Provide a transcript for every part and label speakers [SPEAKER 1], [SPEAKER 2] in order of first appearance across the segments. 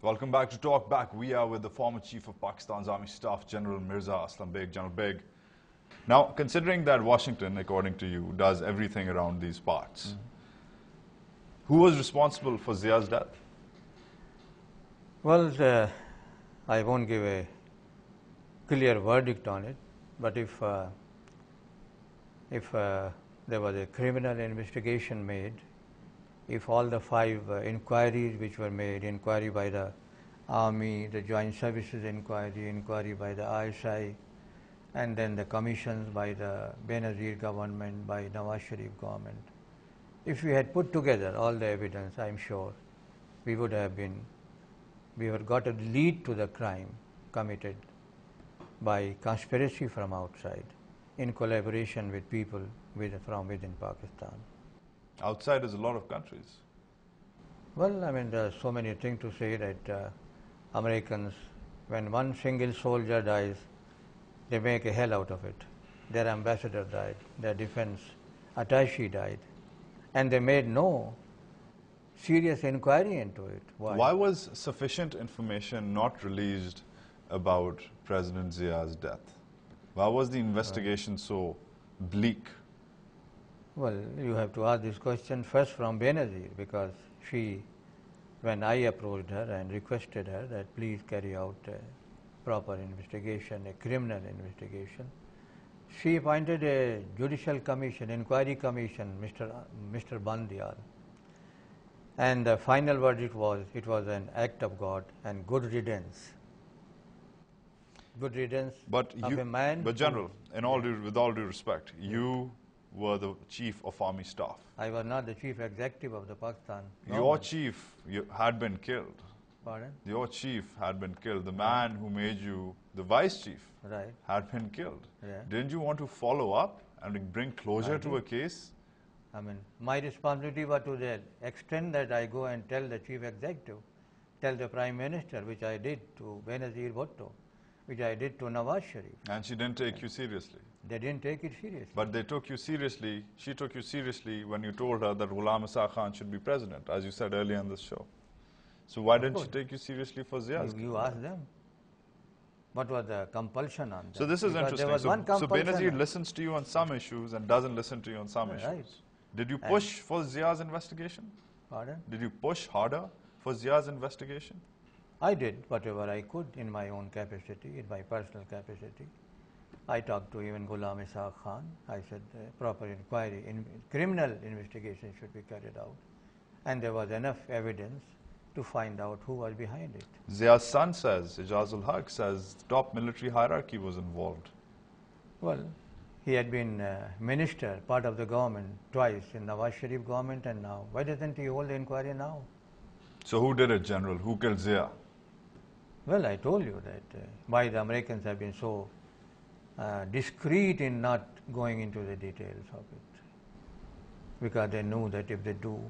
[SPEAKER 1] Welcome back to TalkBack. We are with the former Chief of Pakistan's Army Staff, General Mirza Aslam Baig. General Baig. Now, considering that Washington, according to you, does everything around these parts, who was responsible for Zia's death?
[SPEAKER 2] Well, I won't give a clear verdict on it, but if there was a criminal investigation made, if all the 5 inquiries which were made, inquiry by the Army, the Joint Services inquiry by the ISI, and then the commissions by the Benazir government, by Nawaz Sharif government, if we had put together all the evidence, I'm sure we would got a lead to the crime committed by conspiracy from outside in collaboration with people from within Pakistan.
[SPEAKER 1] Outside is a lot of countries.
[SPEAKER 2] Well, I mean, there are so many things to say that Americans, when one single soldier dies, they make a hell out of it. Their ambassador died, their defense attaché died, and they made no serious inquiry into it.
[SPEAKER 1] Why was sufficient information not released about President Zia's death? Why was the investigation so bleak?
[SPEAKER 2] Well, you have to ask this question first from Benazir, because she, when I approached her and requested her that please carry out a proper investigation, a criminal investigation, she appointed a judicial commission, inquiry commission, Mr. Bandial. And the final verdict was, it was an act of God and good riddance. Good riddance of a man.
[SPEAKER 1] But General, with all due respect, you were the Chief of Army Staff.
[SPEAKER 2] I was not the Chief Executive of the Pakistan government.
[SPEAKER 1] Your chief had been killed.
[SPEAKER 2] Pardon?
[SPEAKER 1] Your chief had been killed. The man who made you the Vice Chief had been killed.
[SPEAKER 2] Yeah.
[SPEAKER 1] Didn't you want to follow up and bring closure to a case?
[SPEAKER 2] I mean, my responsibility was to the extent that I go and tell the Chief Executive, tell the Prime Minister, which I did to Benazir Bhutto, which I did to Nawaz Sharif.
[SPEAKER 1] And she didn't take you seriously.
[SPEAKER 2] They didn't take it seriously.
[SPEAKER 1] But they took you seriously, she took you seriously when you told her that Ghulam Isa Khan should be president, as you said earlier in this show. So why didn't she take you seriously for Zia's?
[SPEAKER 2] You ask them. What was the compulsion on them?
[SPEAKER 1] So this is
[SPEAKER 2] because
[SPEAKER 1] interesting. So Benazir listens to you on some issues and doesn't listen to you on some issues.
[SPEAKER 2] Right.
[SPEAKER 1] Did you push for Zia's investigation?
[SPEAKER 2] Pardon?
[SPEAKER 1] Did you push harder for Zia's investigation?
[SPEAKER 2] I did whatever I could in my own capacity, in my personal capacity. I talked to even Ghulam Isa Khan. I said proper inquiry, criminal investigation should be carried out. And there was enough evidence to find out who was behind it.
[SPEAKER 1] Zia's son says, Ijazul Haq says, top military hierarchy was involved.
[SPEAKER 2] Well, he had been minister, part of the government, twice, in Nawaz Sharif government and now. Why doesn't he hold the inquiry now?
[SPEAKER 1] So who did it, General? Who killed Zia?
[SPEAKER 2] Well, I told you that why the Americans have been so discreet in not going into the details of it. Because they knew that if they do,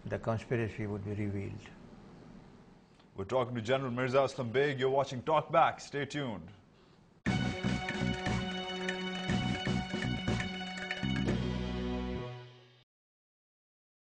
[SPEAKER 2] the conspiracy would be revealed.
[SPEAKER 1] We're talking to General Mirza Aslam Baig. You're watching TalkBack. Stay tuned.